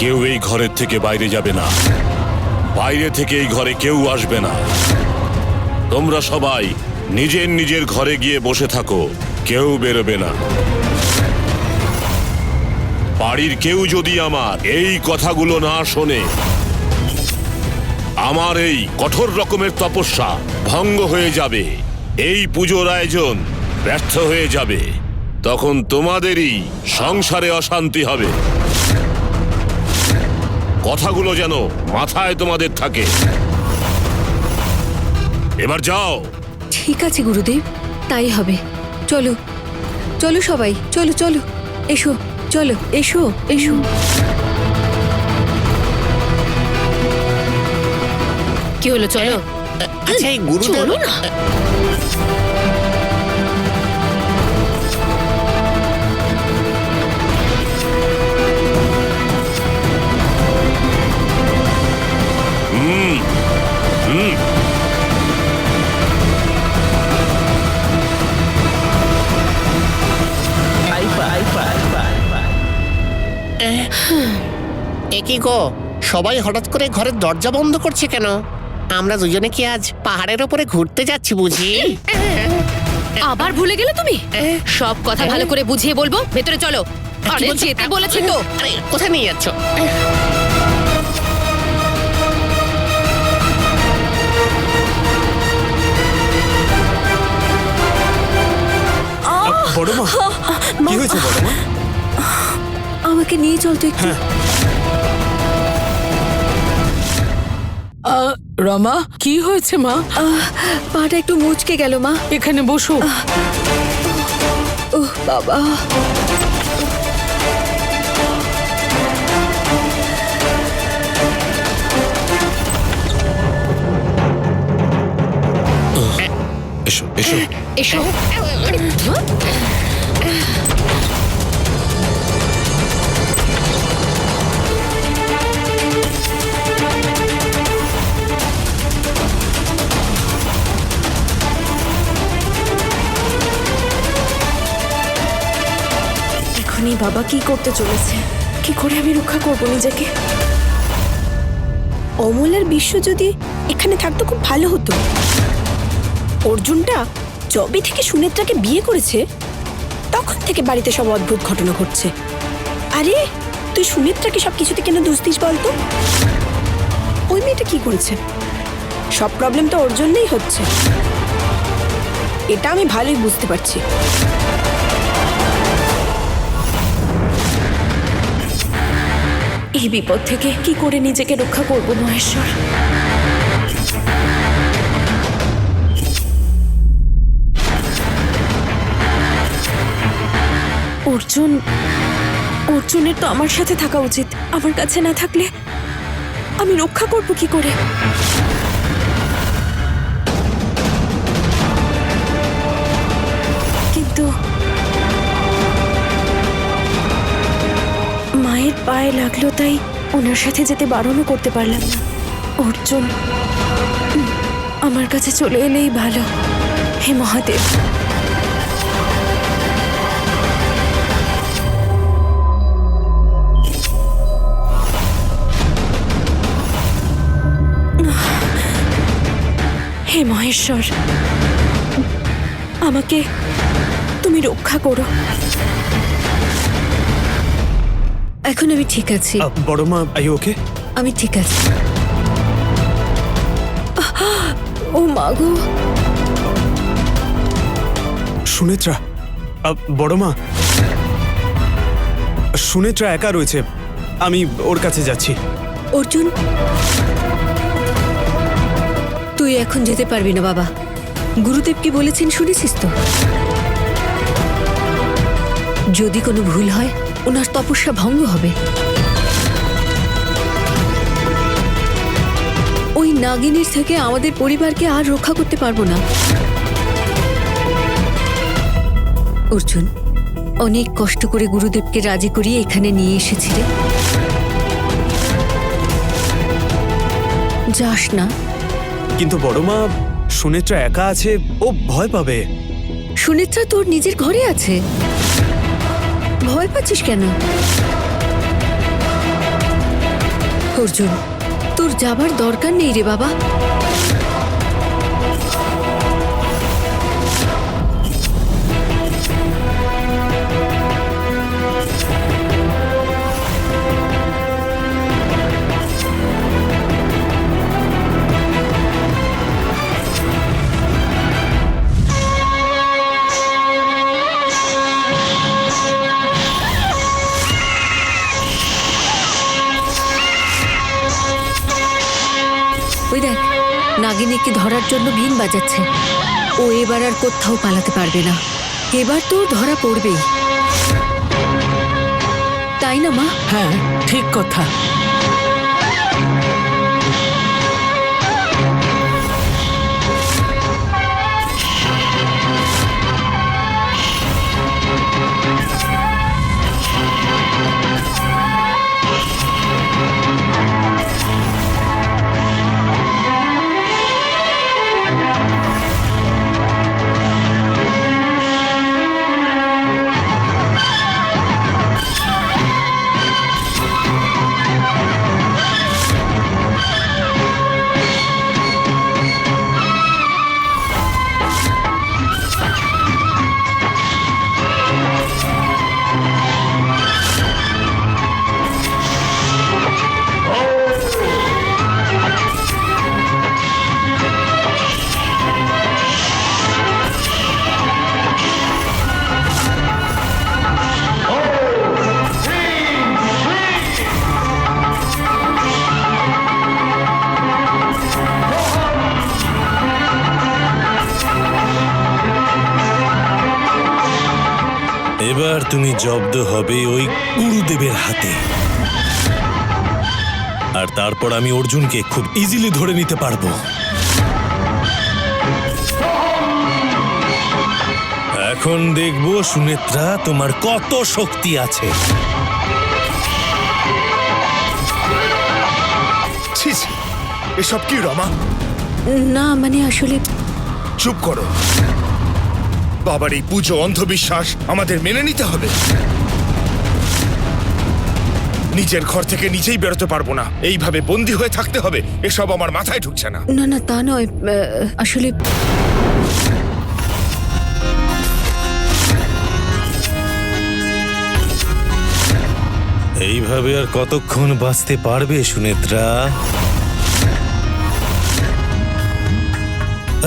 কেউ এই ঘরের থেকে বাইরে যাবে না, বাইরে থেকে এই ঘরে কেউ আসবে না। তোমরা সবাই নিজের নিজের ঘরে গিয়ে বসে থাকো, কেউ বেরোবে না। বাড়ির কেউ যদি আমার এই কথাগুলো না শোনে, আমার এই কঠোর রকমের তপস্যা ভঙ্গ হয়ে যাবে, এই পুজোর আয়োজন ব্যর্থ হয়ে যাবে, তখন তোমাদেরই সংসারে অশান্তি হবে। কথাগুলো যেন মাথায় তোমাদের থাকে। এবার যাও। ঠিক আছে গুরুদেব, তাই হবে। চলো চলো সবাই, চলো চলো, এসো, চলো এসো এসো। কি হলো? চলো। আচ্ছা, এই গুরুদেব চলো না। এ কি গো, সবাই হঠাৎ করে ঘরের দরজা বন্ধ করছে কেন? আমরা দুজনে কি আজ পাহাড়ের ওপরে ঘুরতে যাচ্ছি বুঝি? আবার ভুলে গেলে তুমি? সব কথা ভালো করে বুঝিয়ে বলবো, ভেতরে চলো। আরে বলছো? যেতে বলেছি তো। আরে কোথায় নিয়ে যাচ্ছ? বড় মা, কি হয়েছে বড় মা? আমাকে নিয়ে চল তো একটু। রমা, কি হয়েছে মা? পাটা একটু মুচকে গেল মা। এখানে বসো। ওহ বাবা, এসো এসো। এসো। এখনই বাবা কি করতে চলেছে? কি করে আমি রক্ষা করব নিজেকে? অমল আর বিশ্ব যদি এখানে থাকতো খুব ভালো হতো। অর্জুনটা যবে থেকে সুনেত্রাকে বিয়ে করেছে তখন থেকে বাড়িতে সব অদ্ভুত ঘটনা ঘটছে। আরে তুই সুনেত্রাকে সবকিছুতে কেন দোষ দিস বলতো? ওই মেয়েটা কি করেছে? সব প্রবলেম তো ওর জন্যই হচ্ছে, এটা আমি ভালোই বুঝতে পারছি। এই বিপদ থেকে কি করে নিজেকে রক্ষা করব মহেশ্বর? অর্জুনের তো আমার সাথে থাকা উচিত। আমার কাছে না থাকলে আমি রক্ষা করব কি করে? কিন্তু মায়ের পায়ে লাগলো, তাই ওনার সাথে যেতে বারণও করতে পারলাম না। অর্জুন আমার কাছে চলে এলেই ভালো। হে মহাদেব, হে মহেশ্বর, আমাকে তুমি রক্ষা করো। এখন আমি ঠিক আছি। বড় মা, আই ওকে? আমি ঠিক আছি। ও মা গো, সুনেত্রা, বড় মা, সুনেত্রা একা রয়েছে, আমি ওর কাছে যাচ্ছি। অর্জুন তুই এখন যেতে পারবি না বাবা। গুরুদেব কি বলেছেন শুনেছিস তো? যদি কোনো ভুল হয় ওনার তপস্যা ভঙ্গ হবে। ওই নাগিনীর থেকে আমাদের পরিবারকে আর রক্ষা করতে পারবো না। অর্জুন, অনেক কষ্ট করে গুরুদেবকে রাজি করিয়ে এখানে নিয়ে এসেছিলে। যাস না। কিন্তু বড় মা, সুনেত্রা একা আছে, ও ভয় পাবে। সুনেত্রা তোর নিজের ঘরে আছে, ভয় পাচ্ছিস কেন? অর্জুন, তোর যাবার দরকার নেই রে বাবা। ওই দেখ, নাগিনীকে ধরার জন্য বিন বাজাচ্ছে। ও এবার আর কোথাও পালাতে পারবে না। এবার তোর ধরা পড়বেই, তাই না মা? হ্যাঁ, ঠিক কথা। এবার তুমি জব্দ হবে ওই গুরুদেবের হাতে, আর তারপর আমি অর্জুনকে খুব ইজিলি ধরে নিতে পারবো। এখন দেখবো সুনেত্রা তোমার কত শক্তি আছে। ছি ছি, এসব কি রমা? না মানে আসলে চুপ করো। বাবার এই পুজো অন্ধবিশ্বাস আমাদের মেনে নিতে হবে। নিজের ঘর থেকে নিজেই বেরোতে পারবো না, এইভাবে বন্দী হয়ে থাকতে হবে, এসব আমার মাথায় ঢুকছে না। না না তা নয়, আসলে এইভাবে আর কতক্ষণ বাঁচতে পারবে সুনেত্রা?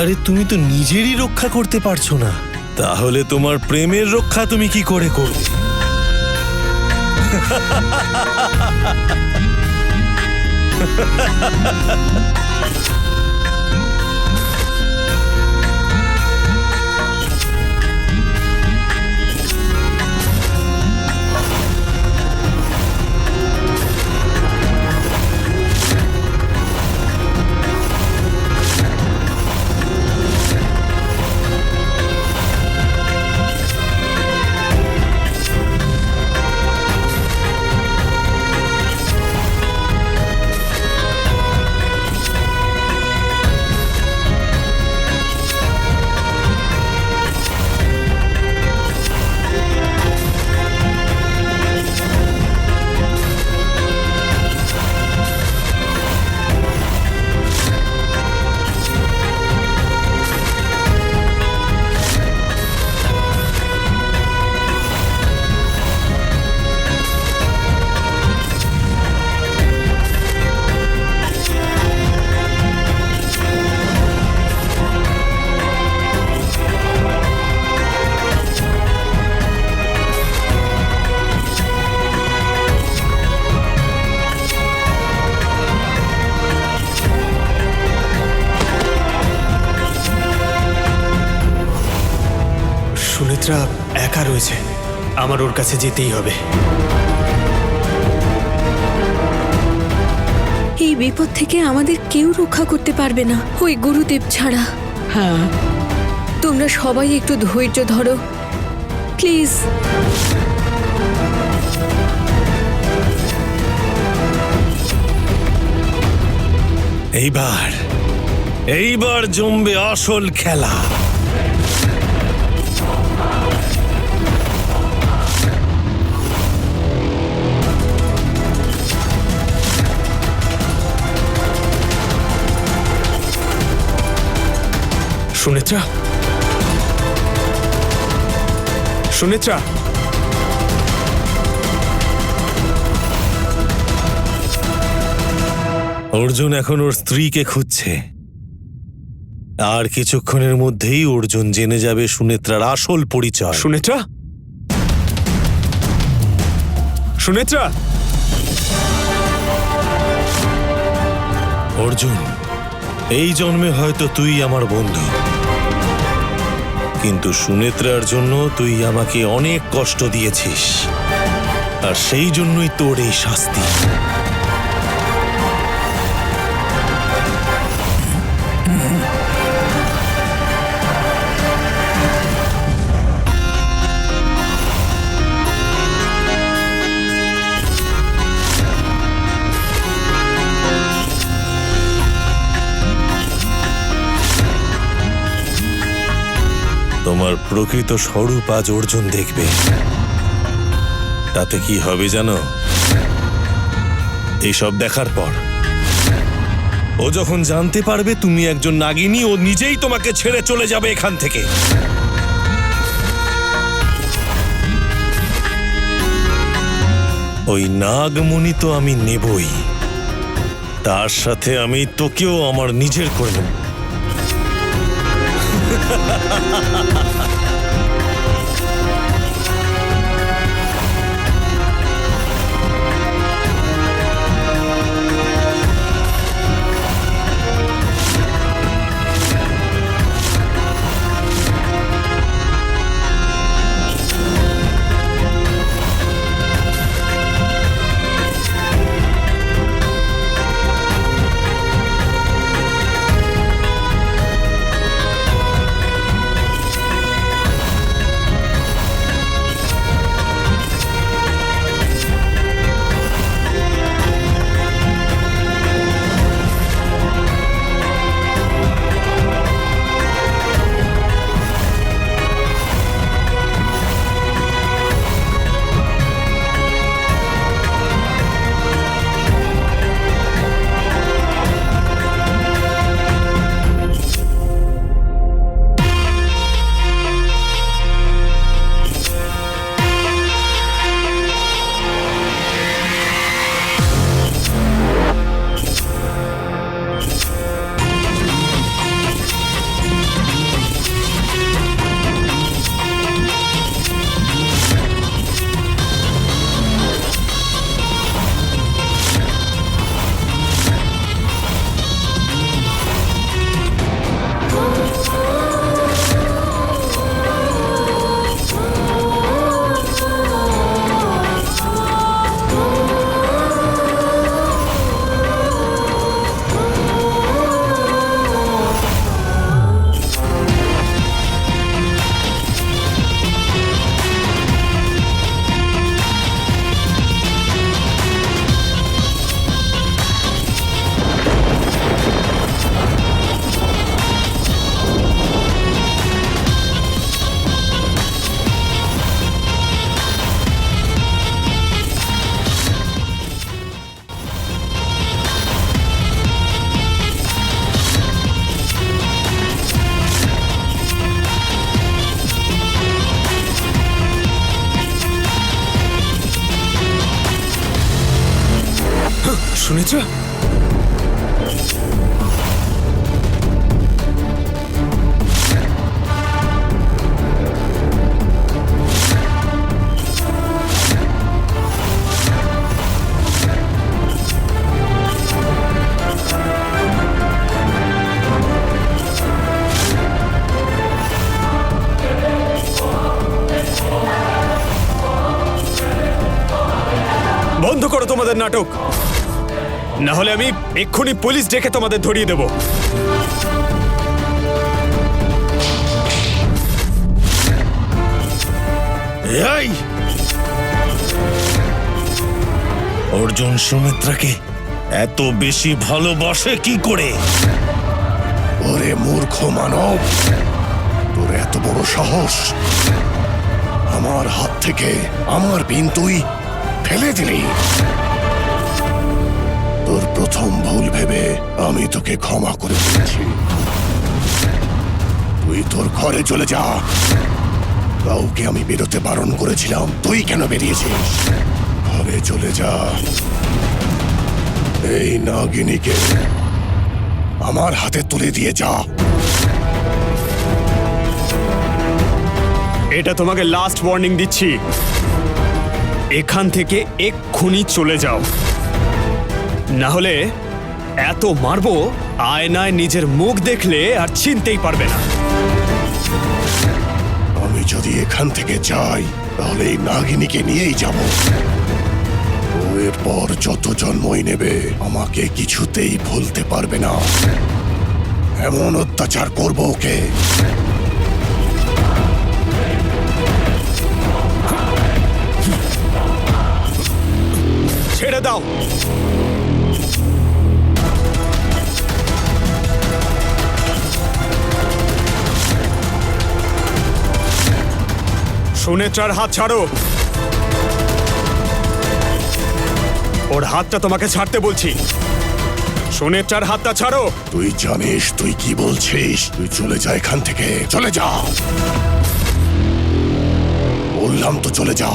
আরে তুমি তো নিজেরই রক্ষা করতে পারছো না, তাহলে তোমার প্রেমের রক্ষা তুমি কি করে করবে? সুনেত্রা একা রয়েছে, আমার ওর কাছে যেতেই হবে। এই বিপদ থেকে আমাদের কেউ রক্ষা করতে পারবে না ওই গুরুদেব ছাড়া। হ্যাঁ, তোমরা সবাই একটু ধৈর্য ধরো প্লিজ। এইবার জমবে আসল খেলা। সুনেত্রা, সুনেত্রা, অর্জুন এখন ওর স্ত্রীকে খুঁজছে। আর কিছুক্ষণের মধ্যেই অর্জুন জেনে যাবে সুনেত্রার আসল পরিচয়। সুনেত্রা, সুনেত্রা। অর্জুন, এই জন্মে হয়তো তুই আমার বন্ধু, কিন্তু সুনেত্রার জন্য তুই আমাকে অনেক কষ্ট দিয়েছিস, আর সেই জন্যই তোর এই শাস্তি। তোমার প্রকৃত স্বরূপ আজ অর্জুন দেখবে। তাতে কি হবে জানো? এইসব দেখার পর ও যখন জানতে পারবে তুমি একজন নাগিনী, ও নিজেই তোমাকে ছেড়ে চলে যাবে এখান থেকে। ওই নাগমণি তো আমি নেবই, তার সাথে আমি তোকেও আমার নিজের করে নেব। সুনেত্রা, বন্ধ করো তোমাদের নাটক, না হলে আমি এক্ষুনি পুলিশ ডেকে তোমাদের ধরিয়ে দেব। এই অর্জুন সুমিত্রাকে এত বেশি ভালোবাসে কি করে? ওরে মূর্খ মানব, তোর এত বড় সাহস! আমার হাত থেকে আমার বিন তুই ফেলে দিলি। তোর প্রথম ভুল ভেবে আমি তোকে ক্ষমা করে দিয়েছি, তুই তোর ঘরে চলে যা। কাউকে আমি বেরোতে বারণ করেছিলাম, তুই কেন বেরিয়েছিস? ঘরে চলে যা। এই নাগিনীকে আমার হাতে তুলে দিয়ে যা। এটা তোমাকে লাস্ট ওয়ার্নিং দিচ্ছি, এখান থেকে এক্ষুনি চলে যাও, না হলে এত মারবো আয়নায় নিজের মুখ দেখলে আর চিনতেই পারবে না। আমি যদি এখান থেকে যাই তাহলে এই নাগিনীকে নিয়েই যাব। ও এরপর যত জন্মই নেবে আমাকে কিছুতেই ভুলতে পারবে না। এমন অত্যাচার করব ওকে। ছেড়ে দাও। সুনেত্রার হাত ছাড়ো। ওর হাতটা তোমাকে ছাড়তে বলছি। সুনেত্রার হাতটা ছাড়ো। তুই জানিস তুই কি বলছিস? তুই চলে যা এখান থেকে, চলে যা। বললাম তো চলে যা।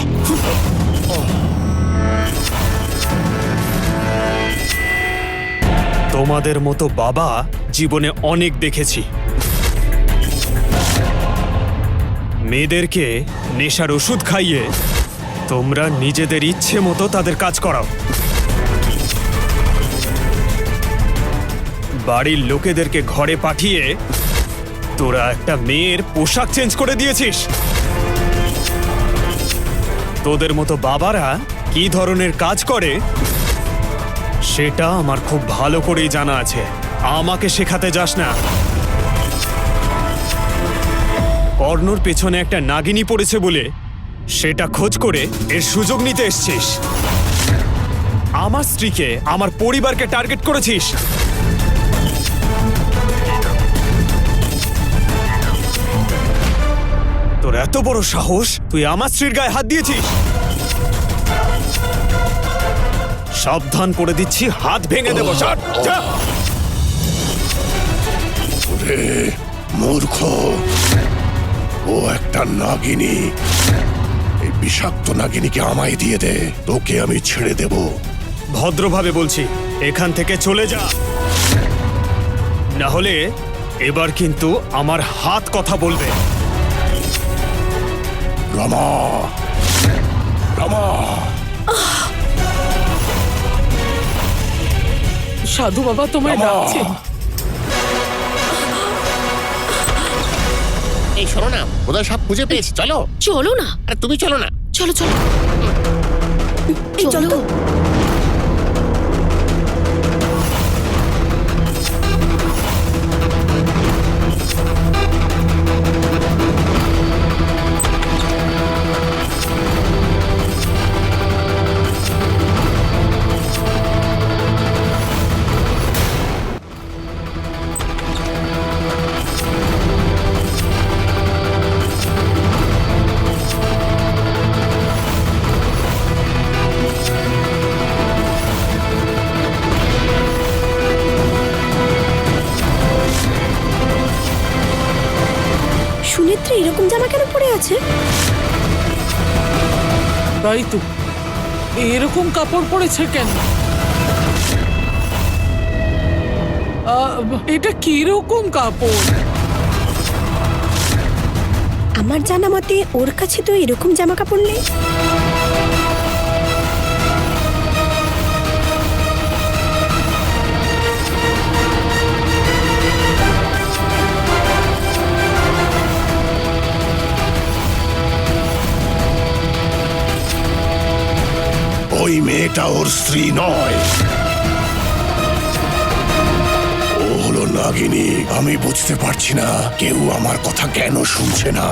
তোমাদের মতো বাবা জীবনে অনেক দেখেছি। মেয়েদেরকে নেশার ওষুধ খাইয়ে তোমরা নিজেদের ইচ্ছে মতো তাদের কাজ করাও। বাড়ির লোকেদেরকে ঘরে পাঠিয়ে তোরা একটা মেয়ের পোশাক চেঞ্জ করে দিয়েছিস। তোদের মতো বাবারা কি ধরনের কাজ করে সেটা আমার খুব ভালো করেই জানা আছে। আমাকে শেখাতে যাস না। কর্ণর পেছনে একটা নাগিনী পড়েছে বলে সেটা খোঁজ করে এর সুযোগ নিতে এসছিস। আমার স্ত্রীকে, আমার পরিবারকে টার্গেট করেছিস। তোর এত বড় সাহস, তুই আমার স্ত্রীর গায়ে হাত দিয়েছিস। সাবধান করে দিচ্ছি, হাত ভেঙে দেবো। যা। ওরে মূর্খ, ও একটা নাগিনী। এই বিষাক্ত নাগিনীকে আমায় দিয়ে দে, তোকে আমি ছেড়ে দেব। ভদ্রভাবে বলছি, এখান থেকে চলে যা, না হলে এবার কিন্তু আমার হাত কথা বলবে। রমা, রমা। সাধু বাবা তোমায় ডাকছে। এই শোনো না, বোধহয় সব খুঁজে পেয়েছি, চলো। চলো না। আরে তুমি চলো না। চলো চলো। এই চলো তো। সুনেত্রা এরকম জামা কেন পরে আছে? তাই তো, এরকম কাপড় পরেছে কেন? এটা কিরকম কাপড়? আমার জানা মতে ওর কাছে তো এরকম জামা কাপড় নেই। ওই মেয়েটা ওর স্ত্রী নয়, ও হলো নাগিনী। আমি বুঝতে পারছি না কেউ আমার কথা কেন শুনছে না।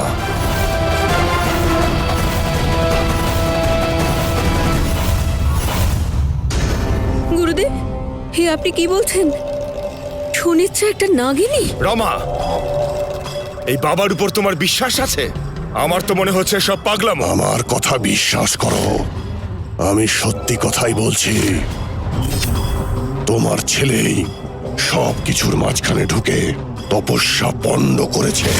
গুরুদেব, হে আপনি কি বলছেন? সুনেত্রা একটা নাগিনী? রমা, এই বাবার উপর তোমার বিশ্বাস আছে? আমার তো মনে হচ্ছে সব পাগলাম। আমার কথা বিশ্বাস করো, আমি সত্যি কথাই বলছি। তোমার ছেলেই সব কিছুর মাঝখানে ঢুকে তপস্যা পণ্ড করেছে।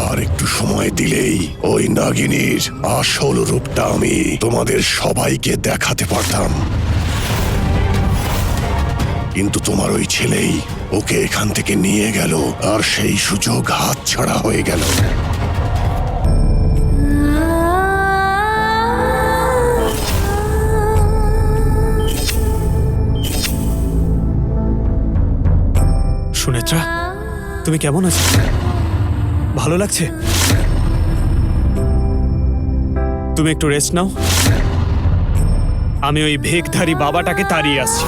আর একটু সময় দিলেই ওই নাগিনীর আসল রূপটা আমি তোমাদের সবাইকে দেখাতে পারতাম, কিন্তু তোমার ওই ছেলেই ওকে এখান থেকে নিয়ে গেল, আর সেই সুযোগ হাতছাড়া হয়ে গেল। সুনেত্রা, তুমি কেমন আছো? ভালো লাগছে? তুমি একটু রেস্ট নাও, আমি ওই ভেকধারী বাবাটাকে তাড়িয়ে আসছি।